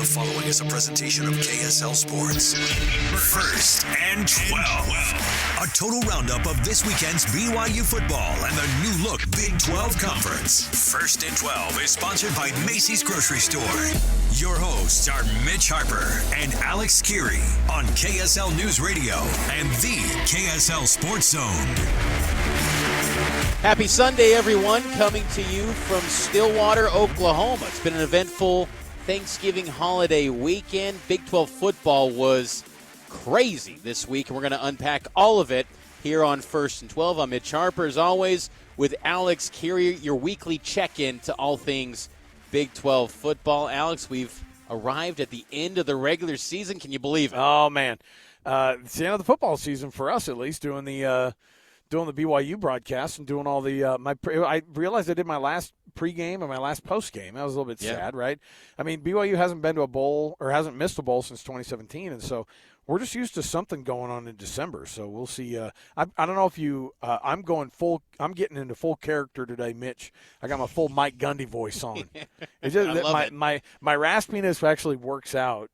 The following is a presentation of KSL Sports. First and 12. A total roundup of this weekend's BYU football and the new look Big 12 Conference. First and 12 is sponsored by Macy's Grocery Store. Your hosts are Mitch Harper and Alex Kirry on KSL News Radio and the KSL Sports Zone. Happy Sunday, everyone. Coming to you from Stillwater, Oklahoma. It's been an eventful Thanksgiving holiday weekend. Big 12 football was crazy this week, and we're going to unpack all of it here on First and 12. I'm Mitch Harper, as always, with Alex Kirry, your weekly check-in to all things Big 12 football. Alex, we've arrived at the end of the regular season. Can you believe it? Oh, man. It's the end of the football season for us, at least, doing the BYU broadcast and doing all the I realized I did my last pregame and my last postgame. That was a little bit sad, right? I mean, BYU hasn't been to a bowl or hasn't missed a bowl since 2017, and so we're just used to something going on in December. So we'll see. I don't know if you. I'm getting into full character today, Mitch. I got my full Mike Gundy voice on. It's just my raspiness actually works out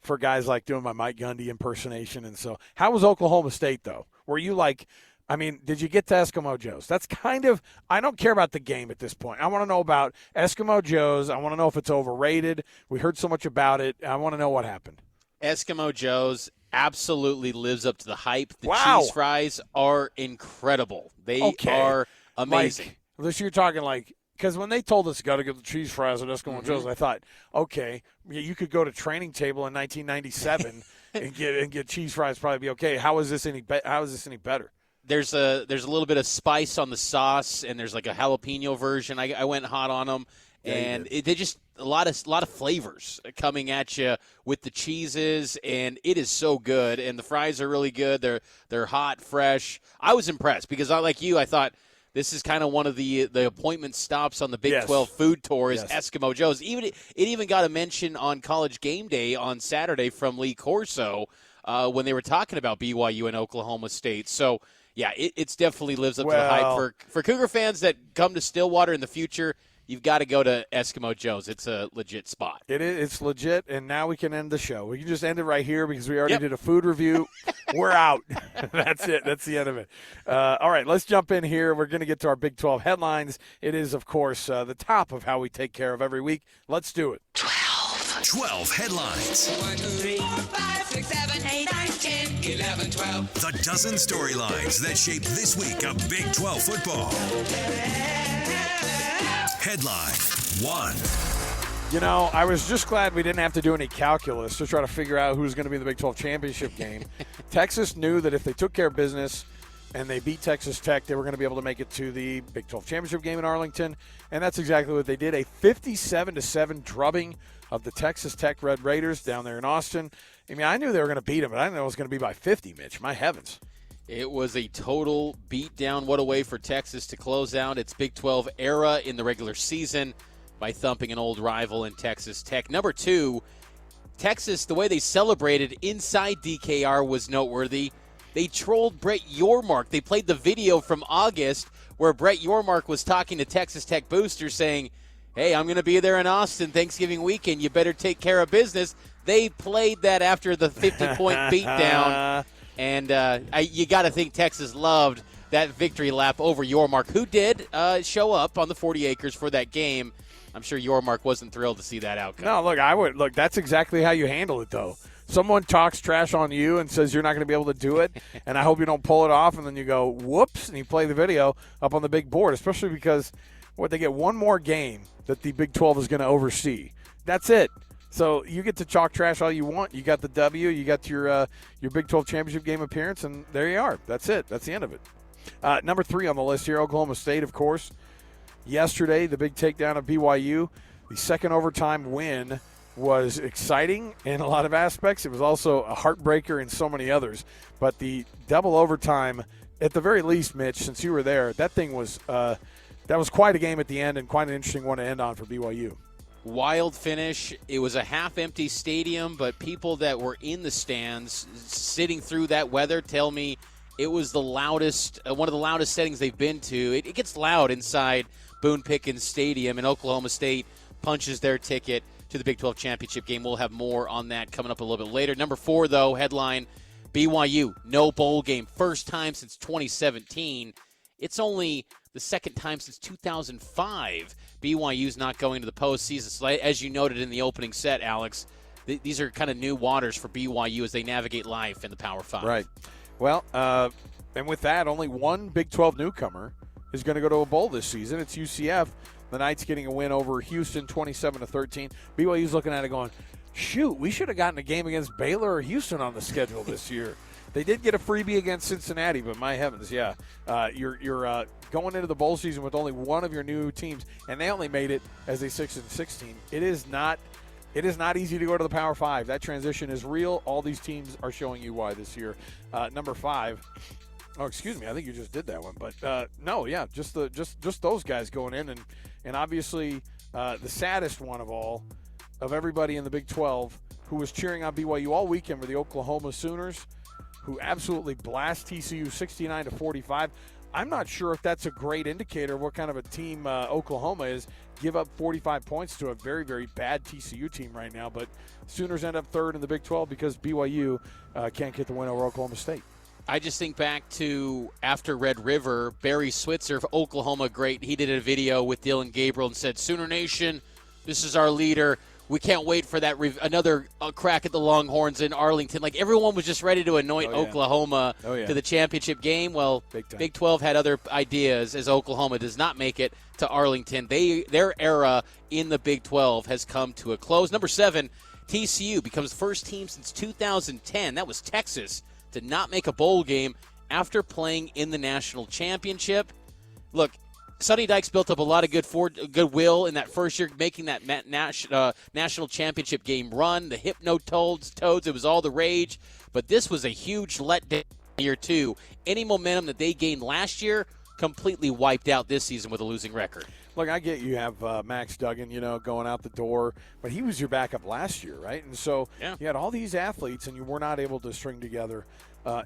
for guys like doing my Mike Gundy impersonation. And so, how was Oklahoma State though? Were you like? I mean, did you get to Eskimo Joe's? That's kind of – I don't care about the game at this point. I want to know about Eskimo Joe's. I want to know if it's overrated. We heard so much about it. I want to know what happened. Eskimo Joe's absolutely lives up to the hype. The Wow. cheese fries are incredible. They are amazing. Like, you're talking like – because when they told us got to get the cheese fries at Eskimo Joe's, I thought, okay, you could go to Training Table in 1997 and get cheese fries, probably be okay. How is this any better? There's a little bit of spice on the sauce, and there's like a jalapeno version. I went hot on them, and they just a lot of flavors coming at you with the cheeses, and it is so good. And the fries are really good. They're hot, fresh. I was impressed because I thought this is kind of one of the appointment stops on the Big 12 food tour is Eskimo Joe's. It even got a mention on College Game Day on Saturday from Lee Corso when they were talking about BYU and Oklahoma State. So. Yeah, it's definitely lives up to the hype. For Cougar fans that come to Stillwater in the future, you've got to go to Eskimo Joe's. It's a legit spot. It is. It's legit, and now we can end the show. We can just end it right here because we already did a food review. We're out. That's it. That's the end of it. All right, let's jump in here. We're going to get to our Big 12 headlines. It is, of course, the top of how we take care of every week. Let's do it. 12 headlines. 1, 2, 3, 4, 5, 6, 7, 8, 9, 10, 11, 12. The dozen storylines that shape this week of Big 12 football. Headline 1. You know, I was just glad we didn't have to do any calculus to try to figure out who's going to be in the Big 12 championship game. Texas knew that if they took care of business and they beat Texas Tech, they were going to be able to make it to the Big 12 championship game in Arlington, and that's exactly what they did. A 57-7 drubbing of the Texas Tech Red Raiders down there in Austin. I mean, I knew they were going to beat them, but I didn't know it was going to be by 50, Mitch. My heavens. It was a total beatdown. What a way for Texas to close out its Big 12 era in the regular season by thumping an old rival in Texas Tech. Number 2, Texas, the way they celebrated inside DKR was noteworthy. They trolled Brett Yormark. They played the video from August where Brett Yormark was talking to Texas Tech boosters saying, hey, I'm going to be there in Austin Thanksgiving weekend. You better take care of business. They played that after the 50-point beatdown. And you got to think Texas loved that victory lap over Yormark, who did show up on the 40 acres for that game. I'm sure Yormark wasn't thrilled to see that outcome. No, look, that's exactly how you handle it, though. Someone talks trash on you and says you're not going to be able to do it, and I hope you don't pull it off, and then you go, whoops, and you play the video up on the big board, especially because they get one more game that the Big 12 is going to oversee. That's it. So you get to chalk trash all you want. You got the W. You got your Big 12 championship game appearance, and there you are. That's it. That's the end of it. Number 3 on the list here, Oklahoma State, of course. Yesterday, the big takedown of BYU. The second overtime win was exciting in a lot of aspects. It was also a heartbreaker in so many others. But the double overtime, at the very least, Mitch, since you were there, that thing was that was quite a game at the end and quite an interesting one to end on for BYU. Wild finish. It was a half-empty stadium, but people that were in the stands sitting through that weather tell me it was the loudest, one of the loudest settings they've been to. It gets loud inside Boone Pickens Stadium, and Oklahoma State punches their ticket to the Big 12 championship game. We'll have more on that coming up a little bit later. Number 4, though, headline, BYU, no bowl game. First time since 2017. It's only the second time since 2005 BYU's not going to the postseason. So as you noted in the opening set, Alex, these are kind of new waters for BYU as they navigate life in the Power 5. Right. Well, and with that, only one Big 12 newcomer is going to go to a bowl this season. It's UCF. The Knights getting a win over Houston, 27-13. BYU's looking at it going, shoot, we should have gotten a game against Baylor or Houston on the schedule this year. They did get a freebie against Cincinnati, but my heavens, yeah. You're going into the bowl season with only one of your new teams, and they only made it as a 6-16. It is not easy to go to the Power 5. That transition is real. All these teams are showing you why this year. Number 5. Oh, excuse me. I think you just did that one, but no, yeah, just those guys going in, and obviously the saddest one of all, of everybody in the Big 12 who was cheering on BYU all weekend were the Oklahoma Sooners, who absolutely blast TCU 69-45. I'm not sure if that's a great indicator of what kind of a team Oklahoma is. Give up 45 points to a very, very bad TCU team right now, but Sooners end up third in the Big 12 because BYU can't get the win over Oklahoma State. I just think back to after Red River, Barry Switzer of Oklahoma great. He did a video with Dylan Gabriel and said, Sooner Nation, this is our leader. We can't wait for that another crack at the Longhorns in Arlington. Like, everyone was just ready to anoint Oklahoma to the championship game. Well, Big 12 had other ideas as Oklahoma does not make it to Arlington. Their era in the Big 12 has come to a close. Number 7, TCU becomes the first team since 2010. That was Texas to not make a bowl game after playing in the national championship. Look, Sonny Dykes built up a lot of goodwill in that first year, making that national championship game run. The Hypno-Toads, it was all the rage. But this was a huge letdown year two. Any momentum that they gained last year completely wiped out this season with a losing record. Look, I get you have Max Duggan, going out the door, but he was your backup last year, right? And so you had all these athletes, and you were not able to string together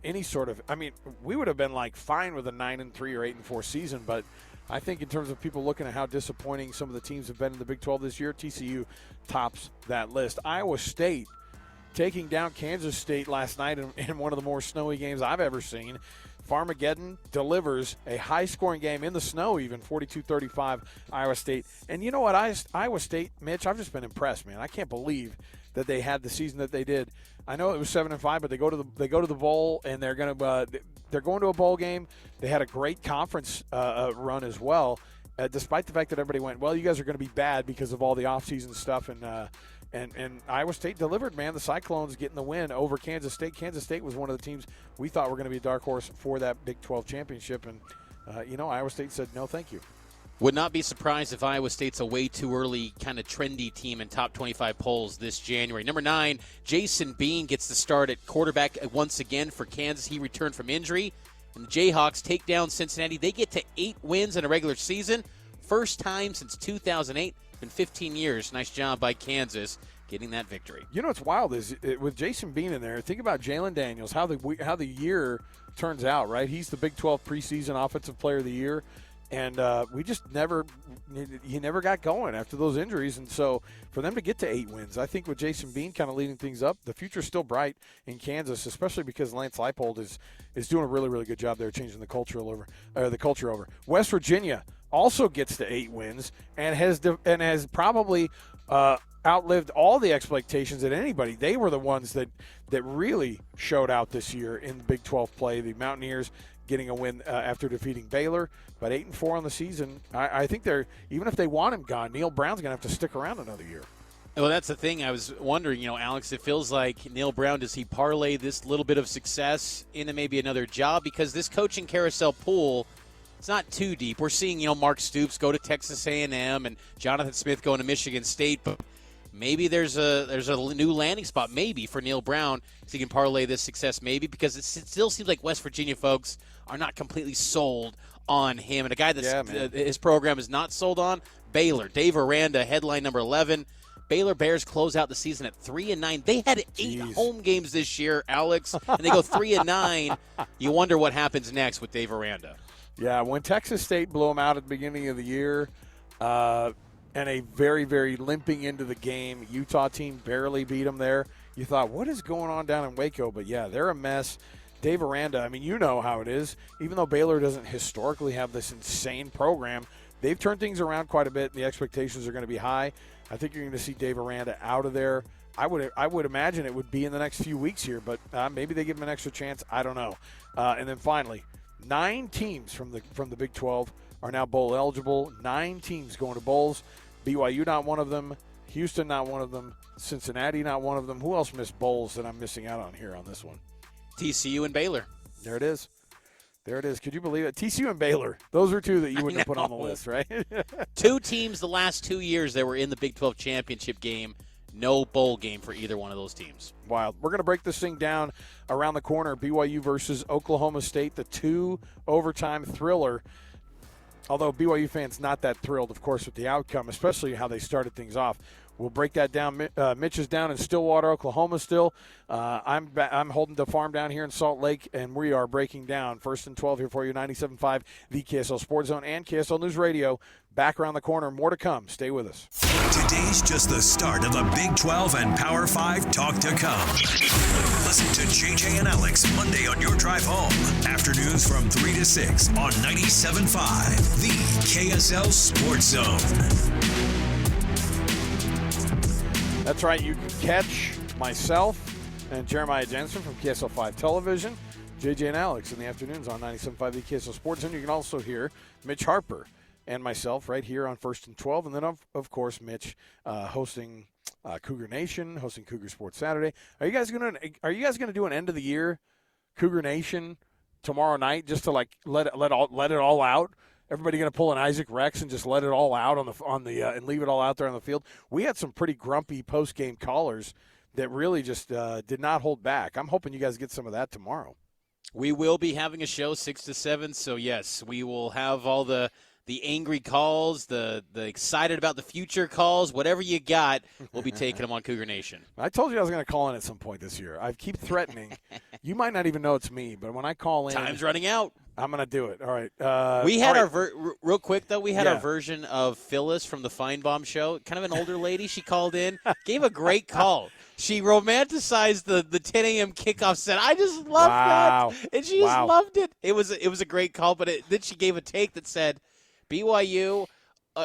any sort of – I mean, we would have been, fine with a 9-3 or 8-4 season, but – I think in terms of people looking at how disappointing some of the teams have been in the Big 12 this year, TCU tops that list. Iowa State taking down Kansas State last night in one of the more snowy games I've ever seen. Farmageddon delivers a high-scoring game in the snow even, 42-35 Iowa State. And you know what, Iowa State, Mitch, I've just been impressed, man. I can't believe that they had the season that they did. I know it was 7-5, but they go to the bowl, and they're going to a bowl game. They had a great conference run as well, despite the fact that everybody went, well, you guys are going to be bad because of all the offseason stuff. And Iowa State delivered, man. The Cyclones getting the win over Kansas State. Kansas State was one of the teams we thought were going to be a dark horse for that Big 12 championship. And, Iowa State said, no, thank you. Would not be surprised if Iowa State's a way too early kind of trendy team in top 25 polls this January. Number 9, Jason Bean gets the start at quarterback once again for Kansas. He returned from injury. And the Jayhawks take down Cincinnati. They get to 8 wins in a regular season. First time since 2008. Been 15 years. Nice job by Kansas getting that victory. You know what's wild is with Jason Bean in there, think about Jalen Daniels, how the year turns out, right? He's the Big 12 preseason Offensive Player of the Year. And he never got going after those injuries. And so for them to get to 8 wins, I think with Jason Bean kind of leading things up, the future's still bright in Kansas, especially because Lance Leipold is doing a really, really good job there changing the culture over. West Virginia also gets to 8 wins and has probably outlived all the expectations of anybody. They were the ones that really showed out this year in Big 12 play. The Mountaineers getting a win after defeating Baylor, but 8-4 on the season. I think even if they want him gone, Neil Brown's going to have to stick around another year. Well, that's the thing. I was wondering, Alex, it feels like Neil Brown, does he parlay this little bit of success into maybe another job? Because this coaching carousel pool, it's not too deep. We're seeing, Mark Stoops go to Texas A&M and Jonathan Smith going to Michigan State, but maybe there's a new landing spot maybe for Neil Brown so he can parlay this success maybe, because it still seems like West Virginia folks are not completely sold on him. And a guy that his program is not sold on, Baylor. Dave Aranda, headline number 11. Baylor Bears close out the season at 3-9. They had 8 home games this year, Alex, and they go 3-9. You wonder what happens next with Dave Aranda. Yeah, when Texas State blew them out at the beginning of the year, and a very, very limping into the game Utah team barely beat them there. You thought, what is going on down in Waco? But, yeah, they're a mess. Dave Aranda, I mean, you know how it is. Even though Baylor doesn't historically have this insane program, they've turned things around quite a bit, and the expectations are going to be high. I think you're going to see Dave Aranda out of there. I would imagine it would be in the next few weeks here, but maybe they give him an extra chance. I don't know. And then finally, 9 teams from the Big 12 are now bowl eligible. 9 teams going to bowls. BYU not one of them. Houston not one of them. Cincinnati not one of them. Who else missed bowls that I'm missing out on here on this one? TCU and Baylor. There it is. There it is. Could you believe it? TCU and Baylor. Those are 2 that you wouldn't have put on the list, right? 2 teams the last 2 years that were in the Big 12 championship game. No bowl game for either one of those teams. Wild. We're going to break this thing down around the corner. BYU versus Oklahoma State, the 2 overtime thriller. Although BYU fans not that thrilled, of course, with the outcome, especially how they started things off. We'll break that down. Mitch is down in Stillwater, Oklahoma still. I'm holding the farm down here in Salt Lake, and we are breaking down 1st and 12 here for you, 97.5, the KSL Sports Zone and KSL News Radio. Back around the corner. More to come. Stay with us. Today's just the start of the Big 12 and Power 5 talk to come. Listen to JJ and Alex Monday on your drive home. Afternoons from 3 to 6 on 97.5, the KSL Sports Zone. That's right. You can catch myself and Jeremiah Jensen from KSL 5 Television, JJ and Alex in the afternoons on 97.5 the KSL Sports Zone. You can also hear Mitch Harper and myself right here on 1st and 12. And then, of course, Mitch hosting Cougar Nation, hosting Cougar Sports Saturday. Are you guys gonna do an end of the year Cougar Nation tomorrow night just to like let it all out? Everybody going to pull an Isaac Rex and just let it all out on the and leave it all out there on the field? We had some pretty grumpy post game callers that really just did not hold back. I'm hoping you guys get some of that tomorrow. We will be having a show 6 to 7, so yes, we will have all the angry calls, the excited about the future calls, whatever you got, we'll be taking them on Cougar Nation. I told you I was going to call in at some point this year. I keep threatening. You might not even know it's me, but when I call in, time's running out. I'm going to do it. All right. We had real quick, though, we had our version of Phyllis from the Feinbaum show, kind of an older lady. She called in, gave a great call. She romanticized the 10 a.m. kickoff set. I just loved that. And she just loved it. It was a great call, but then she gave a take that said, BYU,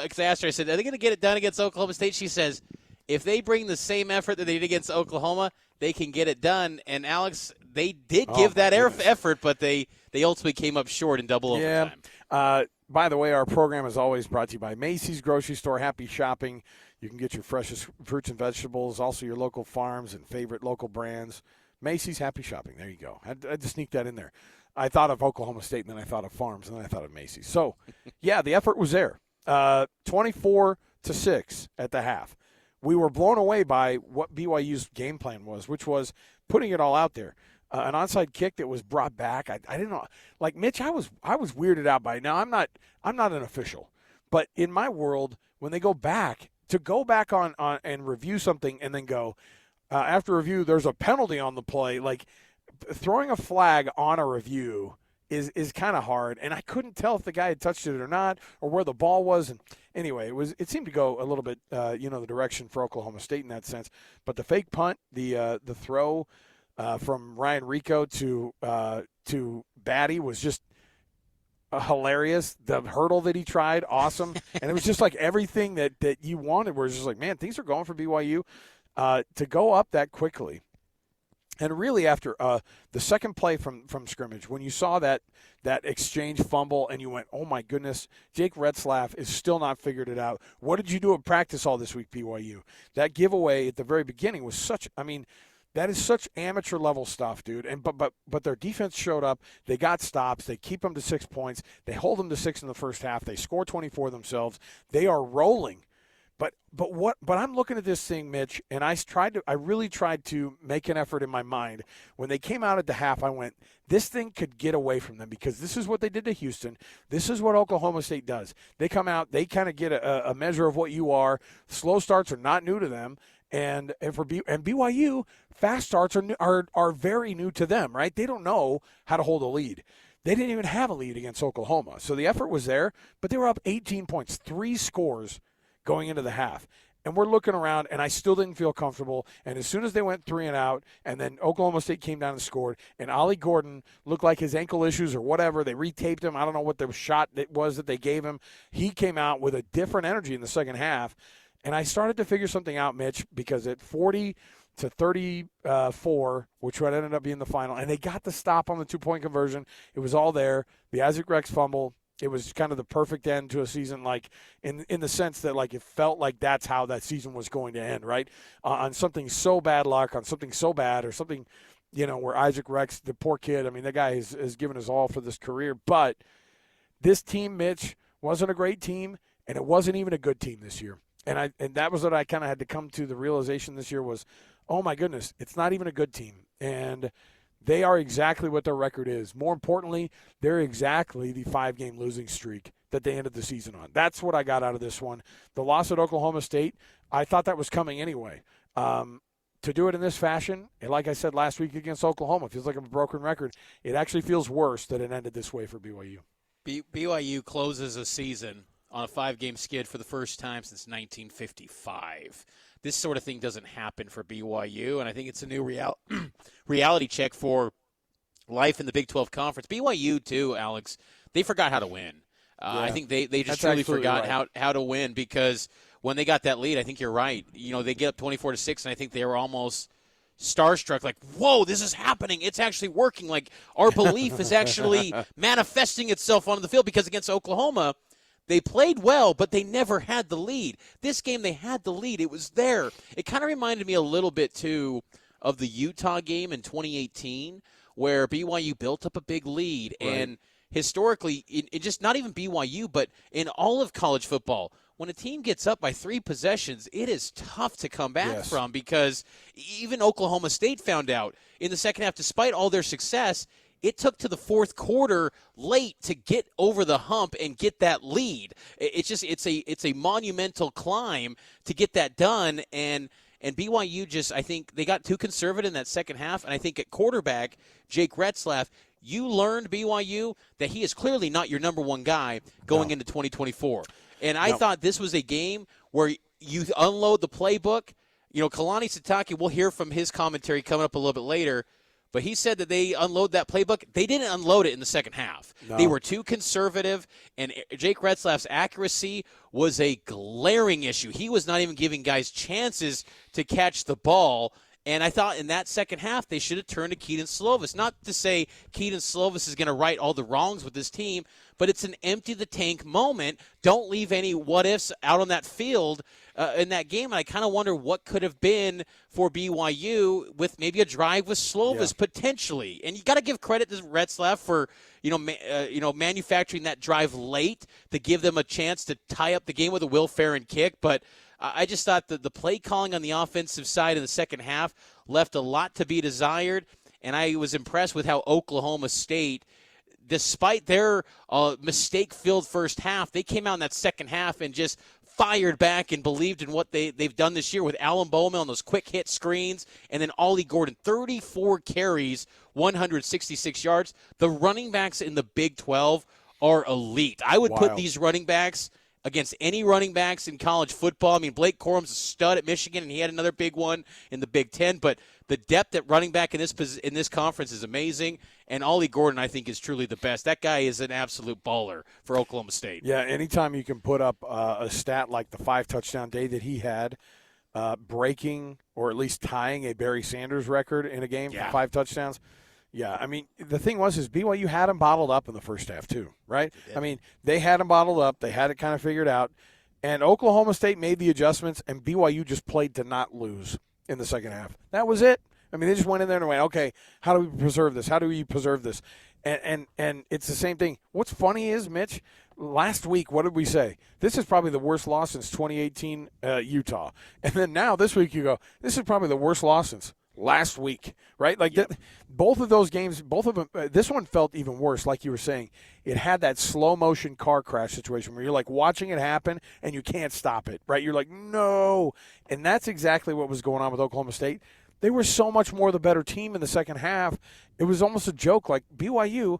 because I asked her, I said, are they going to get it done against Oklahoma State? She says, if they bring the same effort that they did against Oklahoma, they can get it done. And, Alex, they did give that effort, but they ultimately came up short in double overtime. By the way, our program is always brought to you by Macy's Grocery Store. Happy shopping. You can get your freshest fruits and vegetables, also your local farms and favorite local brands. Macy's, happy shopping. There you go. I had to sneak that in there. I thought of Oklahoma State, and then I thought of Farms, and then I thought of Macy's. So, yeah, the effort was there. 24-6 at the half. We were blown away by what BYU's game plan was, which was putting it all out there. An onside kick that was brought back. I didn't know. Like Mitch, I was weirded out by it. Now I'm not an official, but in my world, when they go back on and review something and then go after review, there's a penalty on the play. Like throwing a flag on a review is kind of hard, and I couldn't tell if the guy had touched it or not, or where the ball was. And anyway, it seemed to go a little bit, the direction for Oklahoma State in that sense. But the fake punt, the throw from Ryan Rico to Batty was just hilarious. The hurdle that he tried, awesome, and it was just like everything that you wanted. Where it's just like, man, things are going for BYU to go up that quickly. And really, after the second play from scrimmage, when you saw that exchange fumble and you went, oh, my goodness, Jake Retzlaff is still not figured it out. What did you do at practice all this week, BYU? That giveaway at the very beginning was that is such amateur-level stuff, dude. And but their defense showed up. They got stops. They keep them to 6 points. They hold them to 6 in the first half. They score 24 themselves. They are rolling. But I'm looking at this thing, Mitch, and I really tried to make an effort in my mind. When they came out at the half, I went, this thing could get away from them because this is what they did to Houston. This is what Oklahoma State does. They come out, they kind of get a measure of what you are. Slow starts are not new to them, and BYU, fast starts are very new to them, right? They don't know how to hold a lead. They didn't even have a lead against Oklahoma. So the effort was there, but they were up 18 points, 3 scores going into the half. And we're looking around, and I still didn't feel comfortable. And as soon as they went 3 and out, and then Oklahoma State came down and scored, and Ollie Gordon looked like his ankle issues or whatever. They retaped him. I don't know what the shot it was that they gave him. He came out with a different energy in the second half. And I started to figure something out, Mitch, because at 40-34, which would ended up being the final, and they got the stop on the 2-point conversion. It was all there. The Isaac Rex fumble. It was kind of the perfect end to a season, like in the sense that like it felt like that's how that season was going to end, right? On something so bad luck, on something so bad, or something, where Isaac Rex, the poor kid, I mean, the guy has given his all for this career. But this team, Mitch, wasn't a great team, and it wasn't even a good team this year. And that was what I kind of had to come to the realization this year was, oh my goodness, it's not even a good team. And they are exactly what their record is. More importantly, they're exactly the 5-game losing streak that they ended the season on. That's what I got out of this one. The loss at Oklahoma State, I thought that was coming anyway. To do it in this fashion, and like I said last week against Oklahoma, it feels like a broken record. It actually feels worse that it ended this way for BYU. BYU closes a season on a 5-game skid for the first time since 1955. This sort of thing doesn't happen for BYU, and I think it's a new reality check for life in the Big 12 Conference. BYU, too, Alex, they forgot how to win. I think they just truly forgot how to win because when they got that lead, I think you're right. They get up 24-6, and I think they were almost starstruck, like, whoa, this is happening. It's actually working. Like, our belief is actually manifesting itself onto the field because against Oklahoma, they played well, but they never had the lead. This game, they had the lead. It was there. It kind of reminded me a little bit, too, of the Utah game in 2018 where BYU built up a big lead. Right. And historically, it just not even BYU, but in all of college football, when a team gets up by 3 possessions, it is tough to come back from because even Oklahoma State found out in the second half, despite all their success, it took to the fourth quarter late to get over the hump and get that lead. It's a monumental climb to get that done, and BYU I think they got too conservative in that second half, and I think at quarterback, Jake Retzlaff, you learned, BYU, that he is clearly not your number one guy going into 2024. And I thought this was a game where you unload the playbook. Kalani Sitake, we'll hear from his commentary coming up a little bit later, but he said that they unload that playbook. They didn't unload it in the second half. No. They were too conservative, and Jake Retzlaff's accuracy was a glaring issue. He was not even giving guys chances to catch the ball. And I thought in that second half they should have turned to Keaton Slovis. Not to say Keaton Slovis is going to right all the wrongs with this team, but it's an empty-the-tank moment. Don't leave any what-ifs out on that field in that game. And I kind of wonder what could have been for BYU with maybe a drive with Slovis potentially. And you got to give credit to Retzlaff for manufacturing that drive late to give them a chance to tie up the game with a Will Ferrin kick. But I just thought that the play calling on the offensive side in the second half left a lot to be desired, and I was impressed with how Oklahoma State, despite their mistake-filled first half, they came out in that second half and just fired back and believed in what they've done this year with Alan Bowman on those quick hit screens, and then Ollie Gordon, 34 carries, 166 yards. The running backs in the Big 12 are elite. I would put these running backs against any running backs in college football. I mean, Blake Corum's a stud at Michigan, and he had another big one in the Big Ten. But the depth at running back in this conference is amazing, and Ollie Gordon, I think, is truly the best. That guy is an absolute baller for Oklahoma State. Yeah, anytime you can put up a stat like the 5-touchdown day that he had, breaking or at least tying a Barry Sanders record in a game for 5 touchdowns. Yeah, I mean, the thing is BYU had him bottled up in the first half too, right? I mean, they had him bottled up. They had it kind of figured out. And Oklahoma State made the adjustments, and BYU just played to not lose in the second half. That was it. I mean, they just went in there and went, okay, how do we preserve this? How do we preserve this? And it's the same thing. What's funny is, Mitch, last week, what did we say? This is probably the worst loss since 2018 Utah. And then now this week you go, this is probably the worst loss since last week, right? Like both of those games, both of them, this one felt even worse, like you were saying. It had that slow motion car crash situation where you're like watching it happen and you can't stop it, right? You're like, no. And that's exactly what was going on with Oklahoma State. They were so much more the better team in the second half. It was almost a joke. Like BYU,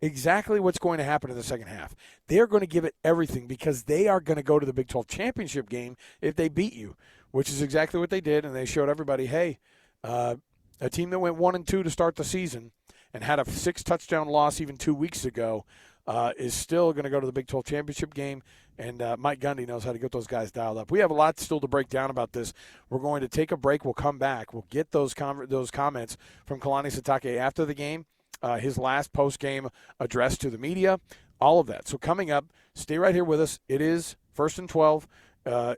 exactly what's going to happen in the second half. They're going to give it everything because they are going to go to the Big 12 championship game if they beat you, which is exactly what they did. And they showed everybody, hey, a team that went 1-2 to start the season and had a 6-touchdown loss even 2 weeks ago is still going to go to the Big 12 championship game. And Mike Gundy knows how to get those guys dialed up. We have a lot still to break down about this. We're going to take a break. We'll come back. We'll get those comments from Kalani Sitake after the game, his last post-game address to the media, all of that. So coming up, stay right here with us. It is 1st and 12.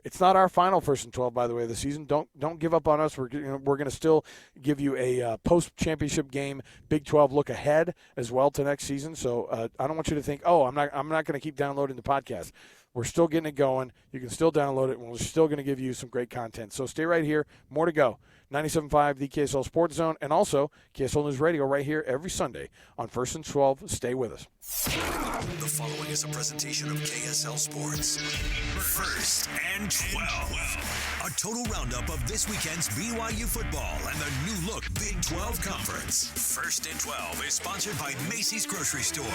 It's not our final 1st and 12, by the way, of the season. Don't give up on us. We're going to still give you a post-championship game Big 12 look ahead as well to next season. So I don't want you to think, I'm not going to keep downloading the podcast. We're still getting it going. You can still download it, and we're still going to give you some great content. So stay right here. More to go. 97.5, the KSL Sports Zone, and also KSL News Radio right here every Sunday on 1st and 12. Stay with us. The following is a presentation of KSL Sports. 1st and 12. A total roundup of this weekend's BYU football and the new look Big 12 Conference. 1st and 12 is sponsored by Macy's Grocery Store.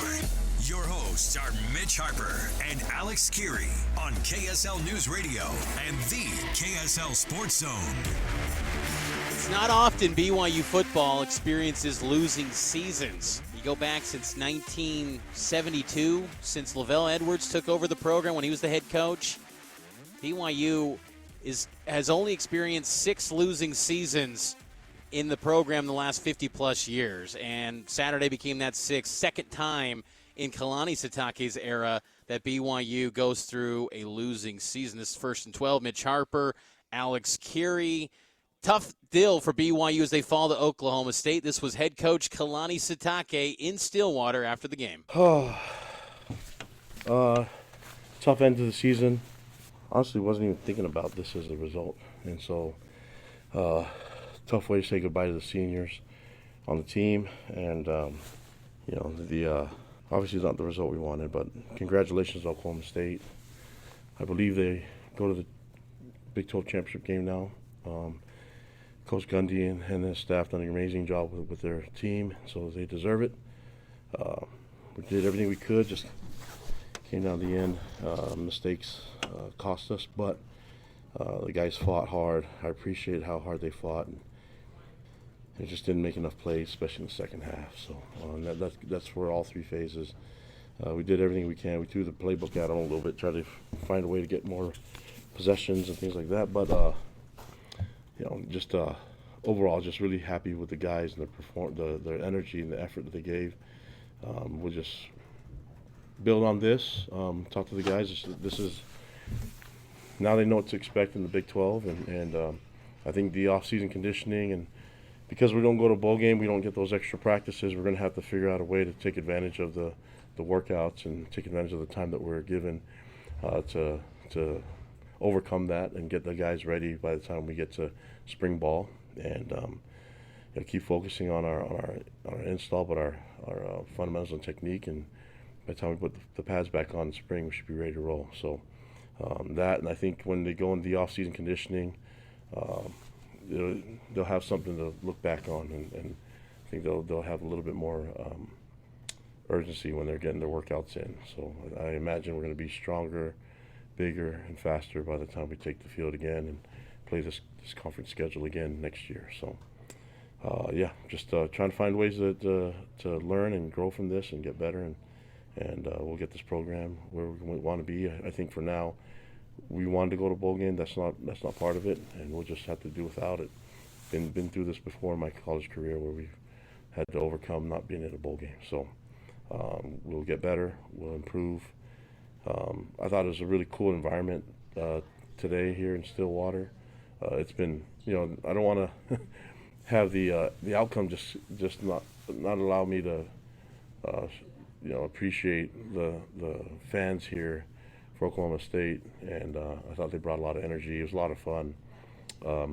Your hosts are Mitch Harper and Alex Kirry on KSL News Radio and the KSL Sports Zone. It's not often BYU football experiences losing seasons. You go back since 1972, since Lavelle Edwards took over the program when he was the head coach. BYU has only experienced 6 losing seasons in the program the last 50-plus years, and Saturday became that 6th, second time in Kalani Sitake's era that BYU goes through a losing season. This is 1st and 12. Mitch Harper, Alex Kirry. Tough deal for BYU as they fall to Oklahoma State. This was head coach Kalani Sitake in Stillwater after the game. Tough end to the season. Honestly, wasn't even thinking about this as a result. And so, tough way to say goodbye to the seniors on the team. And, obviously not the result we wanted, but congratulations to Oklahoma State. I believe they go to the Big 12 championship game now. Coach Gundy and his staff done an amazing job with their team, so they deserve it. We did everything we could, just came down to the end. Mistakes cost us, but the guys fought hard. I appreciate how hard they fought. And they just didn't make enough plays, especially in the second half. So that's for all 3 phases. We did everything we can. We threw the playbook at them a little bit, tried to find a way to get more possessions and things like that. But overall, just really happy with the guys and their energy and the effort that they gave. We'll just build on this. Talk to the guys. This is now they know what to expect in the Big 12, and I think the off-season conditioning, and because we don't go to a bowl game, we don't get those extra practices. We're going to have to figure out a way to take advantage of the workouts and take advantage of the time that we're given to overcome that and get the guys ready by the time we get to spring ball, and keep focusing on our install, but our fundamentals and technique. And by the time we put the pads back on in spring, we should be ready to roll. So that, and I think when they go into the off-season conditioning, they'll have something to look back on, and I think they'll have a little bit more urgency when they're getting their workouts in. So I imagine we're going to be stronger, bigger, and faster by the time we take the field again and play this conference schedule again next year. So just trying to find ways to learn and grow from this and get better, and we'll get this program where we want to be. I think for now, we wanted to go to a bowl game. That's not part of it, and we'll just have to do without it. Been through this before in my college career where we've had to overcome not being in a bowl game. So we'll get better. We'll improve. I thought it was a really cool environment today here in Stillwater. It's been, I don't want to have the outcome just not allow me to, appreciate the fans here for Oklahoma State, and I thought they brought a lot of energy. It was a lot of fun. I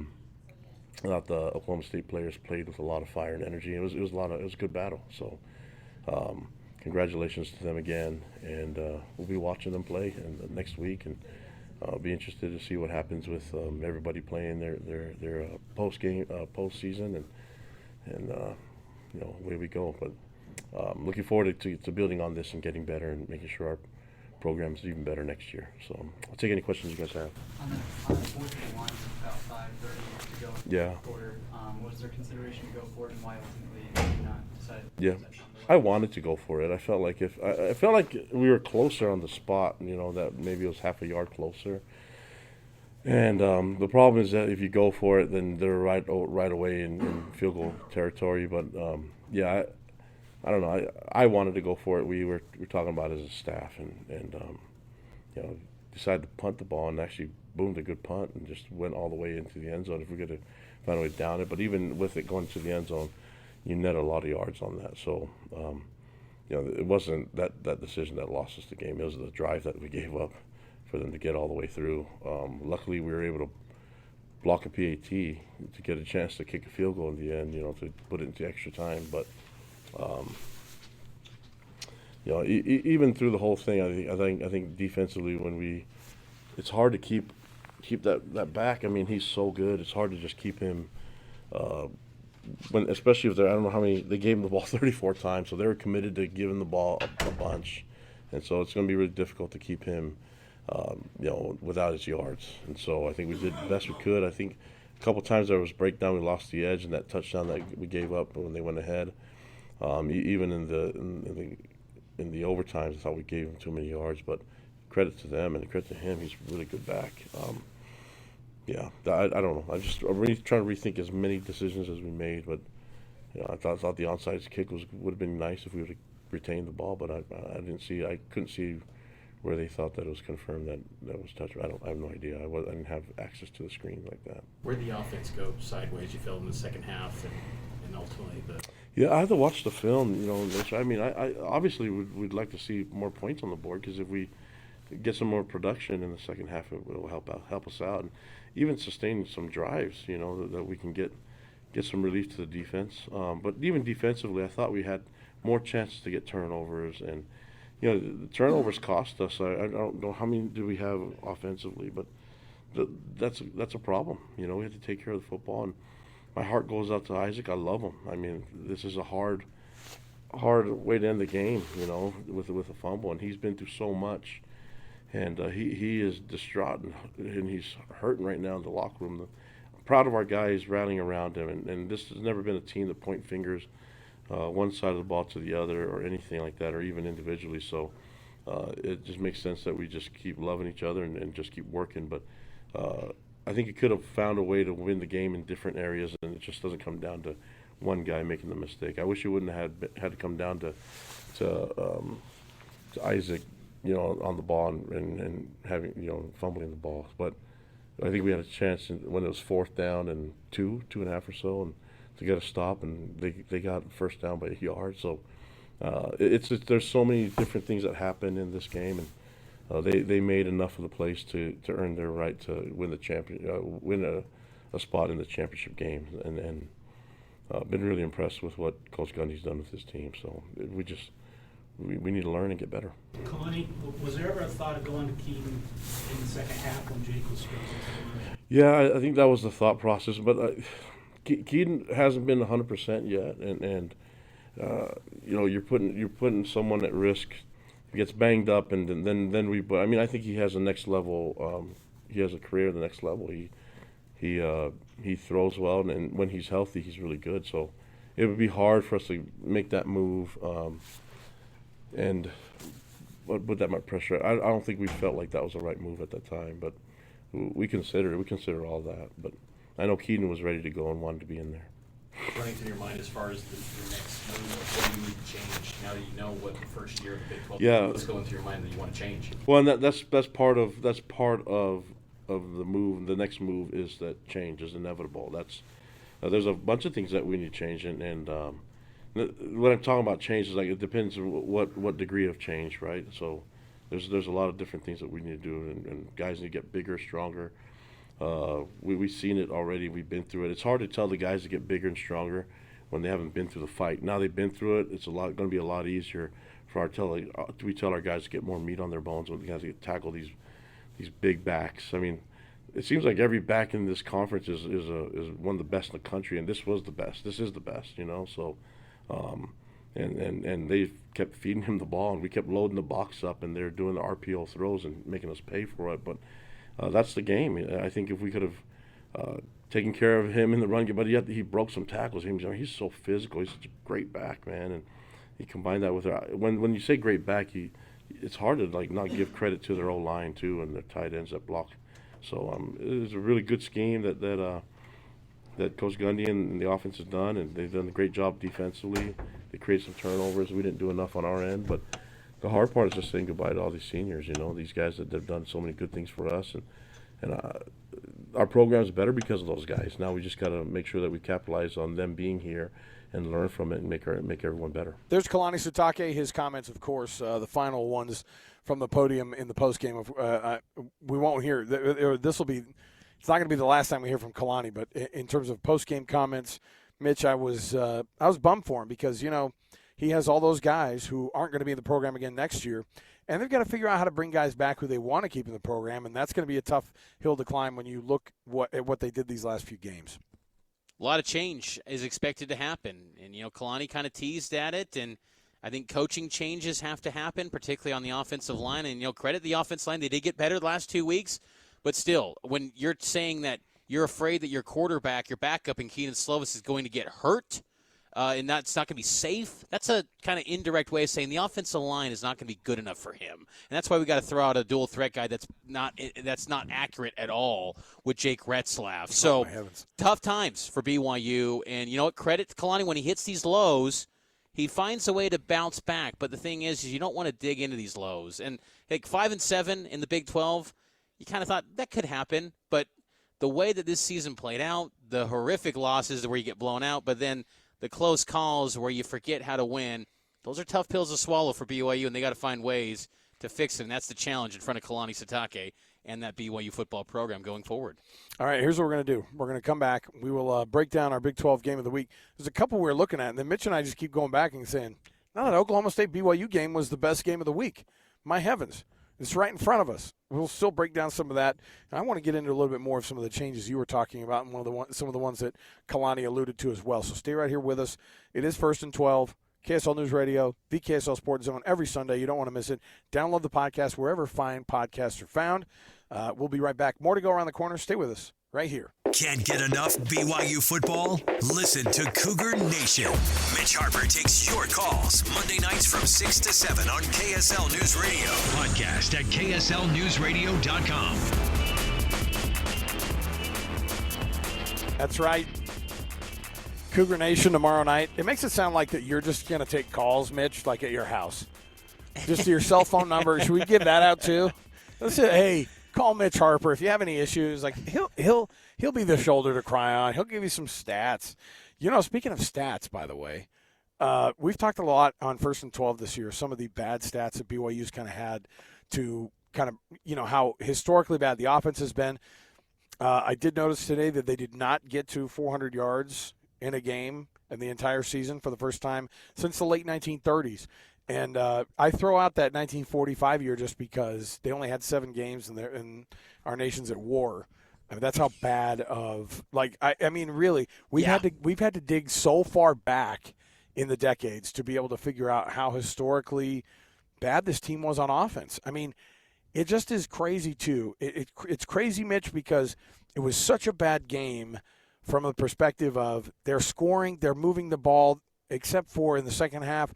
thought the Oklahoma State players played with a lot of fire and energy. It was a good battle. So congratulations to them again, and we'll be watching them play next week, and I'll be interested to see what happens with everybody playing their postseason, and away we go. But looking forward to building on this and getting better and making sure our program is even better next year. So I'll take any questions you guys have. On the fourth and one, about 5:30 to go in the quarter, was there consideration to go for it, and why ultimately did you not decide? Yeah, I wanted to go for it. I felt like I felt like we were closer on the spot. That maybe it was half a yard closer. And the problem is that if you go for it, then they're right away in field goal territory. But I don't know. I wanted to go for it. We were talking about it as a staff, and decided to punt the ball and actually boomed a good punt and just went all the way into the end zone. If we could have found a way down it, but even with it going to the end zone, you net a lot of yards on that. So it wasn't that decision that lost us the game. It was the drive that we gave up for them to get all the way through. Luckily, we were able to block a PAT to get a chance to kick a field goal in the end, to put it into extra time. But, even through the whole thing, I think defensively it's hard to keep that back. I mean, he's so good. It's hard to just keep him. Especially if I don't know how many, they gave him the ball 34 times, so they were committed to giving the ball a bunch, and so it's going to be really difficult to keep him. Without his yards. And so I think we did the best we could. I think a couple times there was breakdown, we lost the edge, and that touchdown that we gave up when they went ahead. Even in the overtimes, I thought we gave him too many yards. But credit to them and credit to him, he's really good back. I don't know. I'm really trying to rethink as many decisions as we made. But I thought the onside kick would have been nice if we would have retained the ball. But I couldn't see where they thought that it was confirmed that was touched. I have no idea. I didn't have access to the screen like that. Where'd the offense go sideways, you feel, in the second half and ultimately the... Yeah, I had to watch the film, I mean, I obviously we'd like to see more points on the board, because if we get some more production in the second half, it will help us out. And even sustain some drives, that we can get some relief to the defense. But even defensively, I thought we had more chances to get turnovers, and the turnovers cost us. I don't know how many do we have offensively, but that's a problem. We have to take care of the football, and my heart goes out to Isaac. I love him. I mean, this is a hard way to end the game, with a fumble, and he's been through so much, and he is distraught, and he's hurting right now in the locker room. I'm proud of our guys rallying around him, and this has never been a team that point fingers one side of the ball to the other or anything like that, or even individually. So it just makes sense that we just keep loving each other and just keep working. But I think it could have found a way to win the game in different areas, and it just doesn't come down to one guy making the mistake. I wish it wouldn't have had to come down to Isaac, on the ball and having, fumbling the ball. But I think we had a chance when it was 4th down and 2.5 or so, and to get a stop, and they got first down by a yard. So there's so many different things that happen in this game, and they made enough of the plays to earn their right to win the win a spot in the championship game, and been really impressed with what Coach Gundy's done with his team. So we need to learn and get better. Kalani, was there ever a thought of going to Keaton in the second half when Jake was struggling? Yeah, I think that was the thought process, but Keaton hasn't been 100% yet, and you're putting someone at risk. He gets banged up, and then we. But I mean, I think he has a next level. He has a career at the next level. He throws well, and when he's healthy, he's really good. So it would be hard for us to make that move, and put that much pressure. I don't think we felt like that was the right move at that time, but we consider all that. But I know Keaton was ready to go and wanted to be in there. Running through your mind as far as the next move, what do you need to change now that you know what the first year of the Big 12 what's going through your mind that you want to change? Well, and that's part of the move. The next move is that change is inevitable. There's a bunch of things that we need to change, and when I'm talking about change is like it depends on what degree of change, right? So there's a lot of different things that we need to do, and guys need to get bigger, stronger. We've seen it already. We've been through it. It's hard to tell the guys to get bigger and stronger when they haven't been through the fight. Now they've been through it. It's going to be a lot easier for we tell our guys to get more meat on their bones when the guys get tackle these big backs. I mean, it seems like every back in this conference is one of the best in the country, and this was the best. This is the best, So And they kept feeding him the ball, and we kept loading the box up, and they're doing the RPO throws and making us pay for it. But that's the game. I think if we could have taken care of him in the run game, but he broke some tackles. He's so physical. He's such a great back, man, and he combined that with when you say great back, it's hard to not give credit to their O-line too and their tight ends that block. So it was a really good scheme that Coach Gundy and the offense has done, and they've done a great job defensively. They create some turnovers. We didn't do enough on our end, but the hard part is just saying goodbye to all these seniors. These guys that have done so many good things for us, and our program is better because of those guys. Now we just got to make sure that we capitalize on them being here and learn from it and make everyone better. There's Kalani Sitake. His comments, of course, the final ones from the podium in the postgame. We won't hear. This will be. It's not going to be the last time we hear from Kalani, but in terms of postgame comments, Mitch, I was bummed for him because he has all those guys who aren't going to be in the program again next year, and they've got to figure out how to bring guys back who they want to keep in the program, and that's going to be a tough hill to climb when you look at what they did these last few games. A lot of change is expected to happen, and Kalani kind of teased at it, and I think coaching changes have to happen, particularly on the offensive line. And credit the offensive line; they did get better the last 2 weeks, but still, when you're saying that you're afraid that your quarterback, your backup in Keenan Slovis is going to get hurt, and that's not going to be safe, that's a kind of indirect way of saying the offensive line is not going to be good enough for him. And that's why we got to throw out a dual threat guy that's not accurate at all with Jake Retzlaff. So tough times for BYU. And credit to Kalani when he hits these lows, he finds a way to bounce back. But the thing is you don't want to dig into these lows. And 5-7 in the Big 12, you kind of thought that could happen, but the way that this season played out, the horrific losses where you get blown out, but then the close calls where you forget how to win, those are tough pills to swallow for BYU, and they got to find ways to fix it. And that's the challenge in front of Kalani Sitake and that BYU football program going forward. All right, here's what we're going to do. We're going to come back. We will break down our Big 12 game of the week. There's a couple we're looking at, and then Mitch and I just keep going back and saying, no, that Oklahoma State-BYU game was the best game of the week. My heavens. It's right in front of us. We'll still break down some of that. And I want to get into a little bit more of some of the changes you were talking about and some of the ones that Kalani alluded to as well. So stay right here with us. It is 1st and 12. KSL News Radio, the KSL Sports Zone, every Sunday. You don't want to miss it. Download the podcast wherever fine podcasts are found. We'll be right back. More to go around the corner. Stay with us right here. Can't get enough BYU football? Listen to Cougar Nation. Mitch Harper takes your calls Monday nights from 6 to 7 on KSL News Radio. Podcast at kslnewsradio.com. That's right. Cougar Nation tomorrow night. It makes it sound like that you're just going to take calls, Mitch, like at your house. Just your cell phone number. Should we give that out too? Let's say, hey, call Mitch Harper if you have any issues. Like he'll be the shoulder to cry on. He'll give you some stats. Speaking of stats, by the way, we've talked a lot on 1st and 12 this year. Some of the bad stats that BYU's kind of had to kind of how historically bad the offense has been. I did notice today that they did not get to 400 yards in a game in the entire season for the first time since the late 1930s. And I throw out that 1945 year just because they only had 7 games and our nation's at war. I mean, that's how bad of really we've had to dig so far back in the decades to be able to figure out how historically bad this team was on offense. I mean, it just is crazy too. It's crazy, Mitch, because it was such a bad game from the perspective of they're scoring, they're moving the ball, except for in the second half.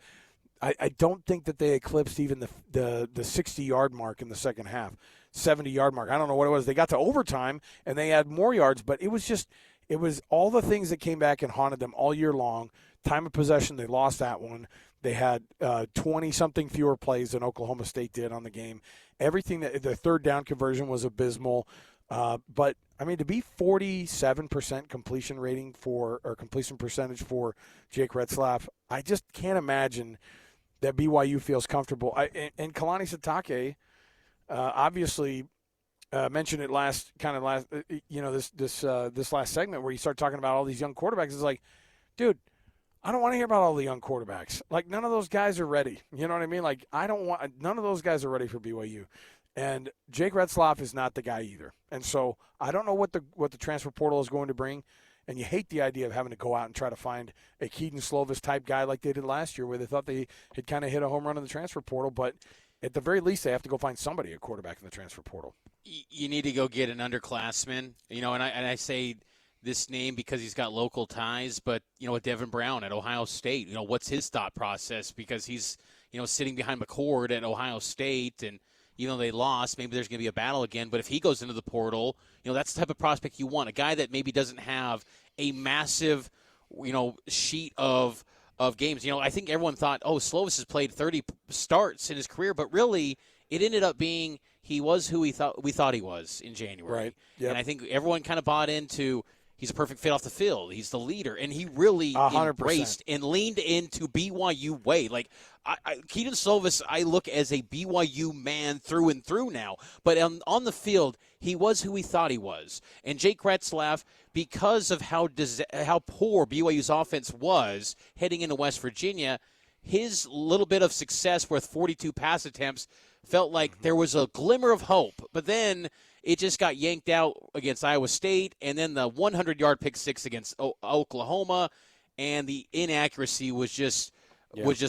I don't think that they eclipsed even the 60-yard mark in the second half, 70-yard mark. I don't know what it was. They got to overtime, and they had more yards, but it was all the things that came back and haunted them all year long. Time of possession, they lost that one. They had 20-something fewer plays than Oklahoma State did on the game. Everything the third down conversion was abysmal. But, I mean, to be 47% completion percentage for Jake Retzlaff, I just can't imagine that BYU feels comfortable. And Kalani Sitake obviously mentioned it this last segment where you start talking about all these young quarterbacks. It's like, dude, I don't want to hear about all the young quarterbacks. Like, none of those guys are ready. You know what I mean? Like, none of those guys are ready for BYU. And Jake Retzlaff is not the guy either. And so I don't know what the transfer portal is going to bring. And you hate the idea of having to go out and try to find a Keaton Slovis type guy like they did last year, where they thought they had kind of hit a home run in the transfer portal. But at the very least, they have to go find somebody at quarterback in the transfer portal. You need to go get an underclassman, and I say this name because he's got local ties, but with Devin Brown at Ohio State, what's his thought process? Because he's sitting behind McCord at Ohio State, and even though they lost, maybe there's going to be a battle again. But if he goes into the portal, that's the type of prospect you want, a guy that maybe doesn't have a massive sheet of games. I think everyone thought, Slovis has played 30 starts in his career, but really it ended up being he was who we thought he was in January. Right. Yep. And I think everyone kind of bought into he's a perfect fit off the field. He's the leader, and he really 100%. embraced and leaned into BYU way. Like Keaton Slovis, I look as a BYU man through and through now. But on the field, he was who we thought he was. And Jake Retzlaff, because of how poor BYU's offense was heading into West Virginia, his little bit of success with 42 pass attempts felt like there was a glimmer of hope. But then it just got yanked out against Iowa State, and then the 100-yard pick six against Oklahoma, and the inaccuracy was just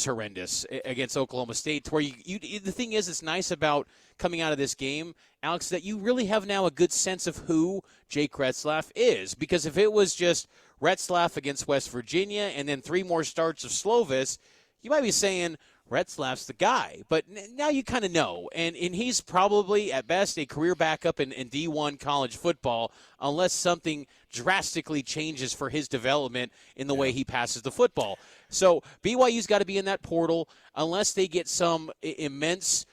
horrendous against Oklahoma State. To where the thing is, it's nice about coming out of this game, Alex, that you really have now a good sense of who Jake Retzlaff is. Because if it was just Retzlaff against West Virginia and then 3 more starts of Slovis, you might be saying Retzlaff's the guy. But now you kind of know. And he's probably, at best, a career backup in D1 college football unless something drastically changes for his development in the way he passes the football. So BYU's got to be in that portal unless they get some immense,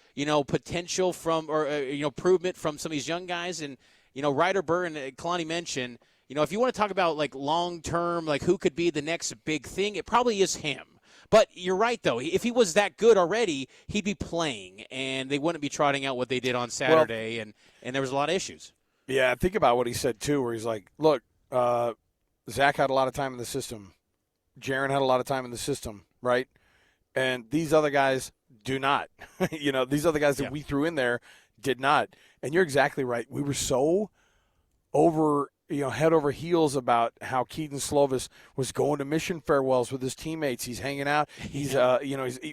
potential from or improvement from some of these young guys. And, Ryder Burr and Kalani mentioned, if you want to talk about like long-term, like who could be the next big thing, it probably is him. But you're right, though. If he was that good already, he'd be playing, and they wouldn't be trotting out what they did on Saturday, and there was a lot of issues. Yeah, think about what he said, too, where he's like, look, Zach had a lot of time in the system. Jaron had a lot of time in the system, right? And these other guys do not. These other guys that we threw in there did not. And you're exactly right. We were so head over heels about how Keaton Slovis was going to mission farewells with his teammates. He's hanging out. He's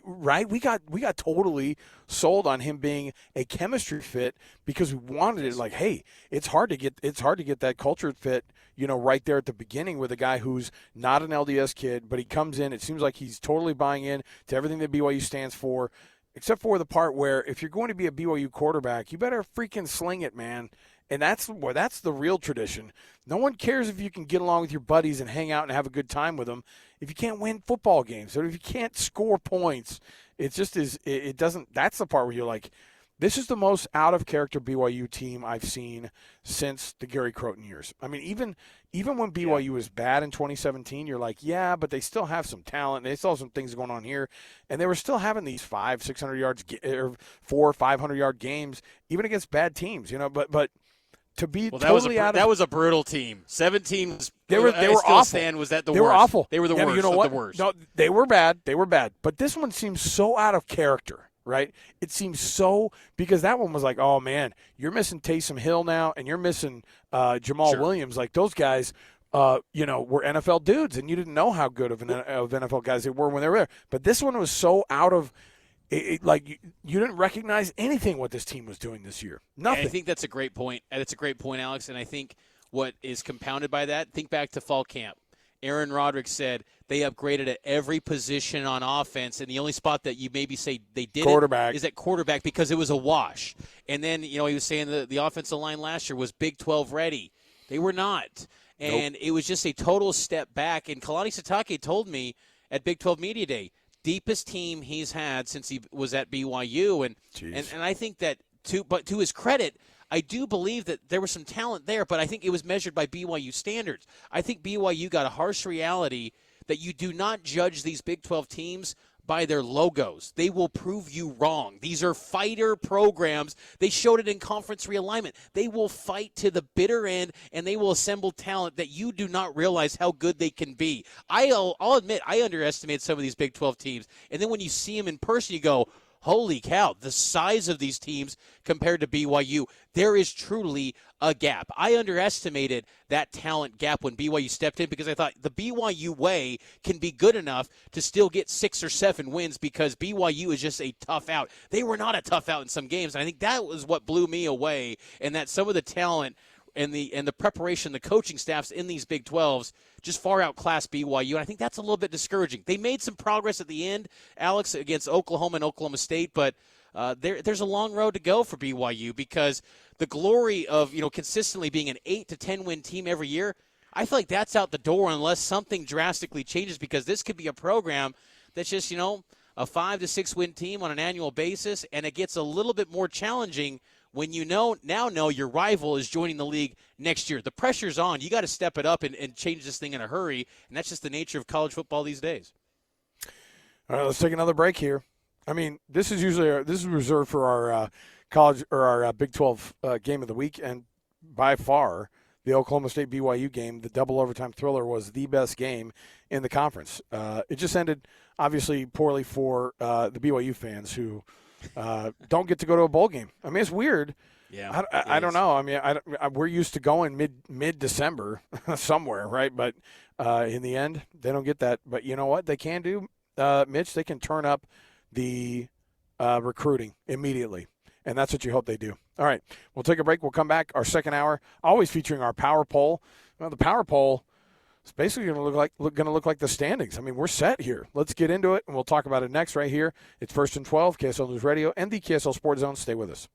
right. We got totally sold on him being a chemistry fit because we wanted it. Like, hey, it's hard to get that culture fit, right there at the beginning with a guy who's not an LDS kid, but he comes in. It seems like he's totally buying in to everything that BYU stands for, except for the part where if you're going to be a BYU quarterback, you better freaking sling it, man. And that's the real tradition. No one cares if you can get along with your buddies and hang out and have a good time with them if you can't win football games or if you can't score points. It just is. It doesn't. That's the part where you're like, this is the most out of character BYU team I've seen since the Gary Croton years. I mean, even when BYU was bad in 2017, you're like, yeah, but they still have some talent. They still have some things going on here, and they were still having these 500-600 yards or 400-500-yard games even against bad teams. But to be totally that was a brutal team. 7 teams. They were awful. Stand was that the they worst? Were awful. They were the worst. You know what? The worst. No, they were bad. They were bad. But this one seems so out of character, right? It seems so because that one was like, oh man, you're missing Taysom Hill now, and you're missing Jamal Williams. Like those guys, were NFL dudes, and you didn't know how good of NFL guys they were when they were there. But this one was so out of. Like you didn't recognize anything what this team was doing this year. Nothing. And I think that's a great point. That's a great point, Alex. And I think what is compounded by that, think back to fall camp. Aaron Roderick said they upgraded at every position on offense, and the only spot that you maybe say they didn't is at quarterback because it was a wash. And then, he was saying the offensive line last year was Big 12 ready. They were not. And It was just a total step back. And Kalani Sitake told me at Big 12 Media Day, deepest team he's had since he was at BYU, and I think that to his credit, I do believe that there was some talent there, but I think it was measured by BYU standards. I think BYU got a harsh reality that you do not judge these Big 12 teams by their logos. They will prove you wrong. These are fighter programs. They showed it in conference realignment. They will fight to the bitter end, and they will assemble talent that you do not realize how good they can be. I'll admit, I underestimated some of these Big 12 teams, and then when you see them in person, you go, holy cow, the size of these teams compared to BYU, there is truly a gap. I underestimated that talent gap when BYU stepped in because I thought the BYU way can be good enough to still get 6 or 7 wins because BYU is just a tough out. They were not a tough out in some games, and I think that was what blew me away, and that some of the talent and the preparation, the coaching staffs in these Big 12s just far outclass BYU, and I think that's a little bit discouraging. They made some progress at the end, Alex, against Oklahoma and Oklahoma State, but there's a long road to go for BYU because the glory of consistently being an 8 to 10 win team every year, I feel like that's out the door unless something drastically changes because this could be a program that's just a 5 to 6 win team on an annual basis, and it gets a little bit more challenging when you now know your rival is joining the league next year. The pressure's on. You got to step it up and change this thing in a hurry, and that's just the nature of college football these days. All right, let's take another break here. I mean, this is reserved for our college or our Big 12 game of the week, and by far the Oklahoma State BYU game, the double overtime thriller, was the best game in the conference. It just ended obviously poorly for the BYU fans who don't get to go to a bowl game. I mean, it's weird. Yeah, I don't know. I mean, we're used to going mid-December somewhere, right? But in the end, they don't get that. But you know what they can do, Mitch? They can turn up the recruiting immediately, and that's what you hope they do. All right, we'll take a break. We'll come back. Our second hour, always featuring our power poll. Well, the power poll is basically going to look like the standings. I mean, we're set here. Let's get into it, and we'll talk about it next right here. It's First and 12, KSL News Radio, and the KSL Sports Zone. Stay with us.